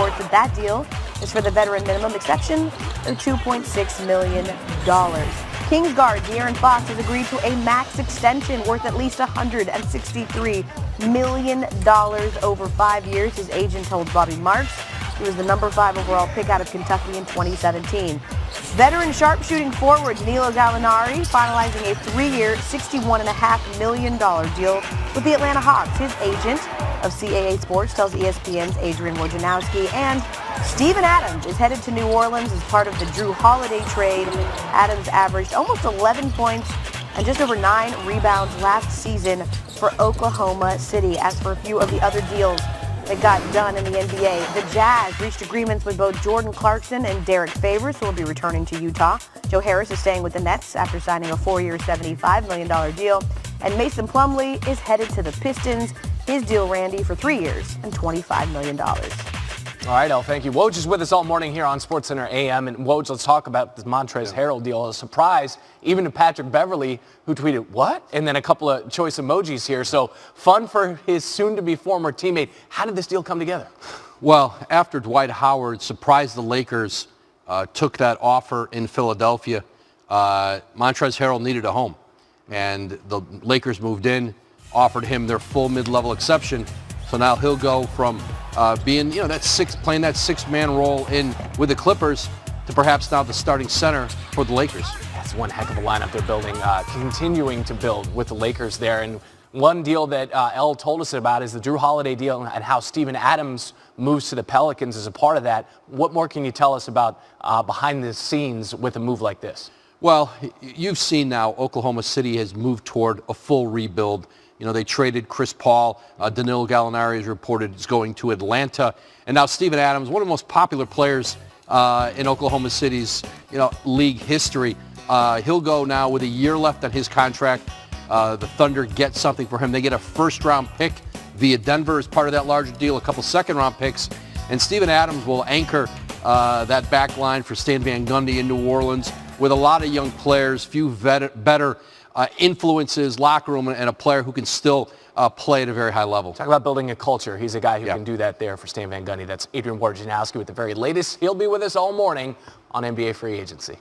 reports that that deal is for the veteran minimum exception of $2.6 million. Kings guard De'Aaron Fox has agreed to a max extension worth at least $163 million over 5 years. His agent told Bobby Marks he was the number 5 overall pick out of Kentucky in 2017. Veteran sharpshooting forward Danilo Gallinari finalizing a 3-year, $61.5 million deal with the Atlanta Hawks. His agent of CAA Sports tells ESPN's Adrian Wojnarowski, and Steven Adams is headed to New Orleans as part of the Drew Holiday trade. Adams averaged almost 11 points and just over 9 rebounds last season for Oklahoma City. As for a few of the other deals that got done in the NBA, the Jazz reached agreements with both Jordan Clarkson and Derek Favors, who will be returning to Utah. Joe Harris is staying with the Nets after signing a 4-year, $75 million deal. And Mason Plumlee is headed to the Pistons. His deal, Randy, for 3 years and $25 million. All right, El, thank you. Woj is with us all morning here on SportsCenter AM. And Woj, let's talk about this Montrezl Harrell deal. A surprise even to Patrick Beverley, who tweeted, what? And then a couple of choice emojis here. So fun for his soon-to-be former teammate. How did this deal come together? Well, after Dwight Howard surprised the Lakers, took that offer in Philadelphia, Montrezl Harrell needed a home. And the Lakers moved in, offered him their full mid-level exception. So now he'll go from being, playing that six-man role in with the Clippers to perhaps now the starting center for the Lakers. That's one heck of a lineup they're building, continuing to build with the Lakers there. And one deal that El told us about is the Drew Holiday deal and how Steven Adams moves to the Pelicans as a part of that. What more can you tell us about behind the scenes with a move like this? Well, you've seen now Oklahoma City has moved toward a full rebuild. They traded Chris Paul. Danilo Gallinari is reported is going to Atlanta. And now Steven Adams, one of the most popular players in Oklahoma City's, league history. He'll go now with a year left on his contract. The Thunder get something for him. They get a first-round pick via Denver as part of that larger deal, a couple second-round picks. And Steven Adams will anchor that back line for Stan Van Gundy in New Orleans with a lot of young players, few better influences, locker room, and a player who can still play at a very high level. Talk about building a culture. He's a guy who can do that there for Stan Van Gundy. That's Adrian Wojnarowski with the very latest. He'll be with us all morning on NBA Free Agency.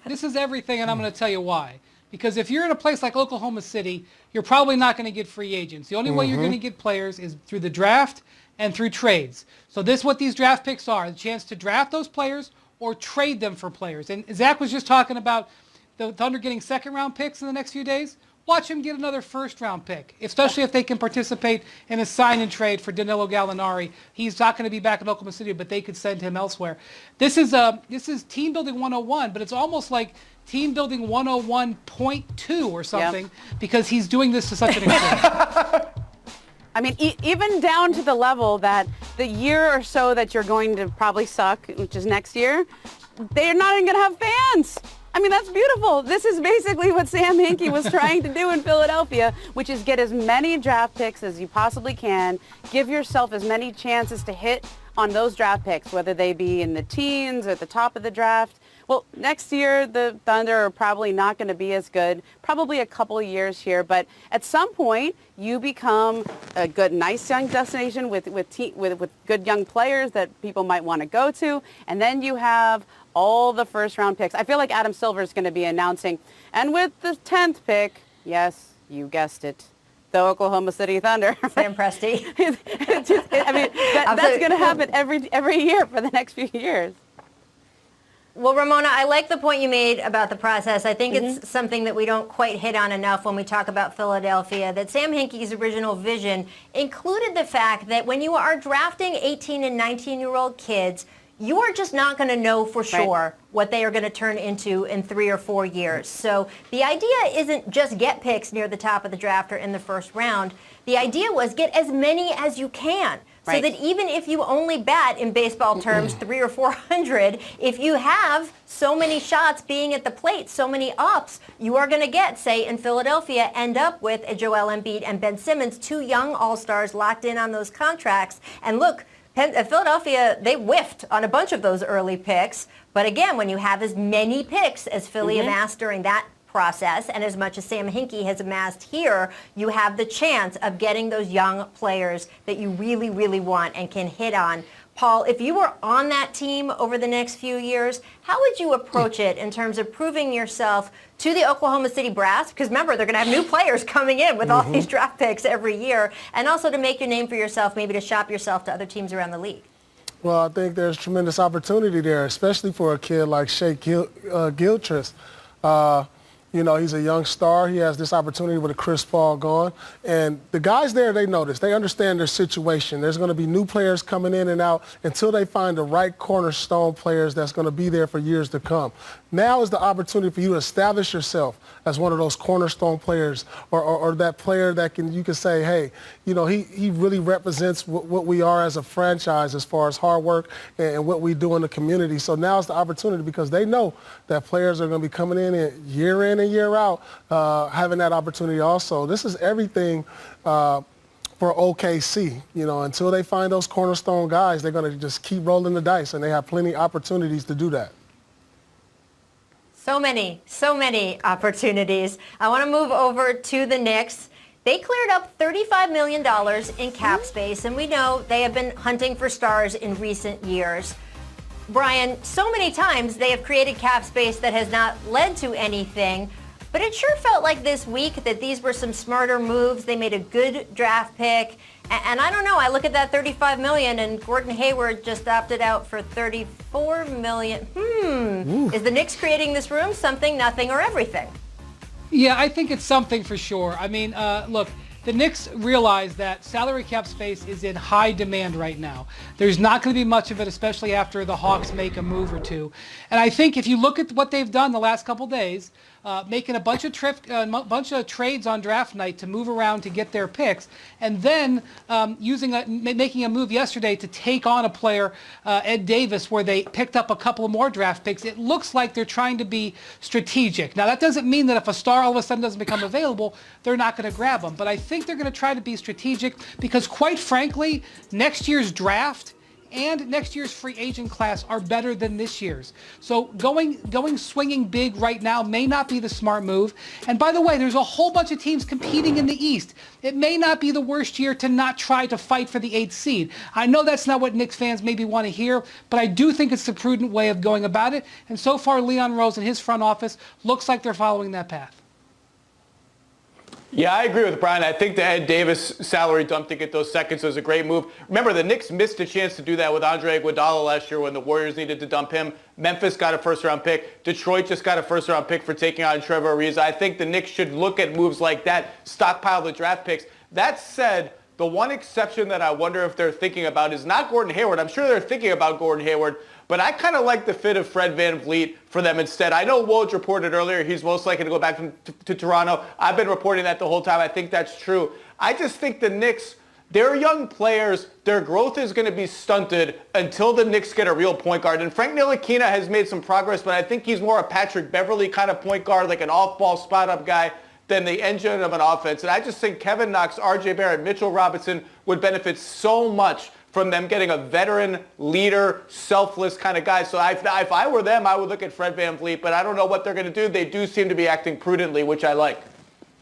This is everything, and I'm going to tell you why. Because if you're in a place like Oklahoma City, you're probably not going to get free agents. The only way you're going to get players is through the draft and through trades. So this is what these draft picks are, the chance to draft those players or trade them for players. And Zach was just talking about the Thunder getting second-round picks in the next few days. Watch him get another first-round pick, especially if they can participate in a sign-and-trade for Danilo Gallinari. He's not going to be back in Oklahoma City, but they could send him elsewhere. This is team building 101, but it's almost like team building 101.2 or something because he's doing this to such an extent. I mean, even down to the level that the year or so that you're going to probably suck, which is next year, they're not even going to have fans. I mean, that's beautiful. This is basically what Sam Hinkie was trying to do in Philadelphia, which is get as many draft picks as you possibly can, give yourself as many chances to hit on those draft picks, whether they be in the teens or at the top of the draft. Well, next year, the Thunder are probably not going to be as good, probably a couple of years here, but at some point, you become a good, nice young destination with good young players that people might want to go to, and then you have all the first-round picks. I feel like Adam Silver is going to be announcing, and with the 10th pick, yes, you guessed it, the Oklahoma City Thunder. Sam Presti. That's going to happen every year for the next few years. Well, Ramona, I like the point you made about the process. I think it's something that we don't quite hit on enough when we talk about Philadelphia, that Sam Hinkie's original vision included the fact that when you are drafting 18 and 19-year-old kids, you are just not going to know for sure what they are going to turn into in 3 or 4 years. So the idea isn't just get picks near the top of the draft or in the first round. The idea was get as many as you can. So that even if you only bat, in baseball terms, 300 or 400, if you have so many shots being at the plate, so many ups, you are going to get, say, in Philadelphia, end up with a Joel Embiid and Ben Simmons, 2 young all-stars locked in on those contracts. And look, Philadelphia, they whiffed on a bunch of those early picks. But again, when you have as many picks as Philly amassed during that process, and as much as Sam Hinkie has amassed here, you have the chance of getting those young players that you really, really want and can hit on. Paul, if you were on that team over the next few years, how would you approach it in terms of proving yourself to the Oklahoma City Brass? Because remember, they're going to have new players coming in with all these draft picks every year, and also to make your name for yourself, maybe to shop yourself to other teams around the league. Well, I think there's tremendous opportunity there, especially for a kid like Shea Gilchrist. You know, he's a young star. He has this opportunity with a Chris Paul gone. And the guys there, they know this. They understand their situation. There's going to be new players coming in and out until they find the right cornerstone players that's going to be there for years to come. Now is the opportunity for you to establish yourself as one of those cornerstone players or that player that you can say, hey, you know, he really represents what we are as a franchise as far as hard work and what we do in the community. So now is the opportunity because they know that players are going to be coming in and year out, having that opportunity also. This is everything for OKC. You know, until they find those cornerstone guys, they're going to just keep rolling the dice, and they have plenty of opportunities to do that. So many opportunities. I want to move over to the Knicks. They cleared up $35 million in cap space, and we know they have been hunting for stars in recent years. Brian, so many times they have created cap space that has not led to anything, but it sure felt like this week that these were some smarter moves. They made a good draft pick, and I don't know, I look at that $35 million and Gordon Hayward just opted out for $34 million. Is the Knicks creating this room something, nothing, or everything? Yeah, I think it's something for sure. I mean, look, the Knicks realize that salary cap space is in high demand right now. There's not going to be much of it, especially after the Hawks make a move or two. And I think if you look at what they've done the last couple days, making a bunch of trades on draft night to move around to get their picks, and then making a move yesterday to take on a player, Ed Davis, where they picked up a couple of more draft picks. It looks like they're trying to be strategic. Now, that doesn't mean that if a star all of a sudden doesn't become available, they're not going to grab them. But I think they're going to try to be strategic because, quite frankly, next year's draft and next year's free agent class are better than this year's. So going swinging big right now may not be the smart move. And by the way, there's a whole bunch of teams competing in the East. It may not be the worst year to not try to fight for the 8th seed. I know that's not what Knicks fans maybe want to hear, but I do think it's the prudent way of going about it. And so far, Leon Rose and his front office looks like they're following that path. Yeah, I agree with Brian. I think the Ed Davis salary dump to get those seconds was a great move. Remember, the Knicks missed a chance to do that with Andre Iguodala last year when the Warriors needed to dump him. Memphis got a first-round pick. Detroit just got a first-round pick for taking on Trevor Ariza. I think the Knicks should look at moves like that, stockpile the draft picks. That said, the one exception that I wonder if they're thinking about is not Gordon Hayward. I'm sure they're thinking about Gordon Hayward, but I kind of like the fit of Fred VanVleet for them instead. I know Woj reported earlier he's most likely to go back to Toronto. I've been reporting that the whole time. I think that's true. I just think the Knicks, they're young players. Their growth is going to be stunted until the Knicks get a real point guard. And Frank Ntilikina has made some progress, but I think he's more a Patrick Beverley kind of point guard, like an off-ball spot-up guy than the engine of an offense. And I just think Kevin Knox, R.J. Barrett, Mitchell Robinson would benefit so much from them getting a veteran, leader, selfless kind of guy. So if I were them, I would look at Fred VanVleet, but I don't know what they're going to do. They do seem to be acting prudently, which I like.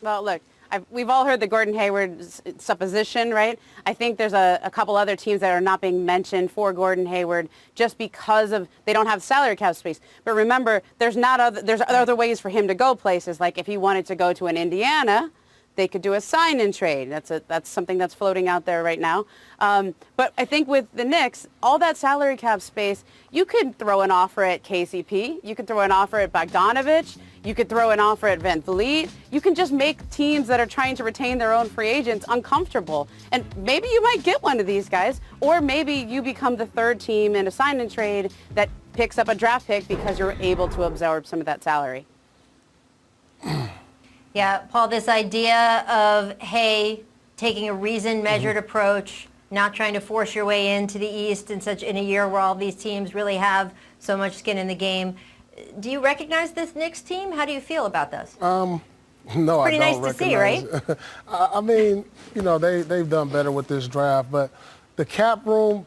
Well, look, we've all heard the Gordon Hayward supposition, right? I think there's a couple other teams that are not being mentioned for Gordon Hayward just because of they don't have salary cap space. But remember, there's other ways for him to go places. Like if he wanted to go to an Indiana, they could do a sign and trade. That's something that's floating out there right now. But I think with the Knicks, all that salary cap space, you could throw an offer at KCP. You could throw an offer at Bogdanovich. You could throw an offer at VanVleet. You can just make teams that are trying to retain their own free agents uncomfortable. And maybe you might get one of these guys, or maybe you become the third team in a sign and trade that picks up a draft pick because you're able to absorb some of that salary. Yeah, Paul, this idea of, hey, taking a reasoned, measured approach, not trying to force your way into the East in a year where all these teams really have so much skin in the game. Do you recognize this Knicks team? How do you feel about this? No, pretty I don't nice to see, right? I mean, you know, they've done better with this draft, but the cap room,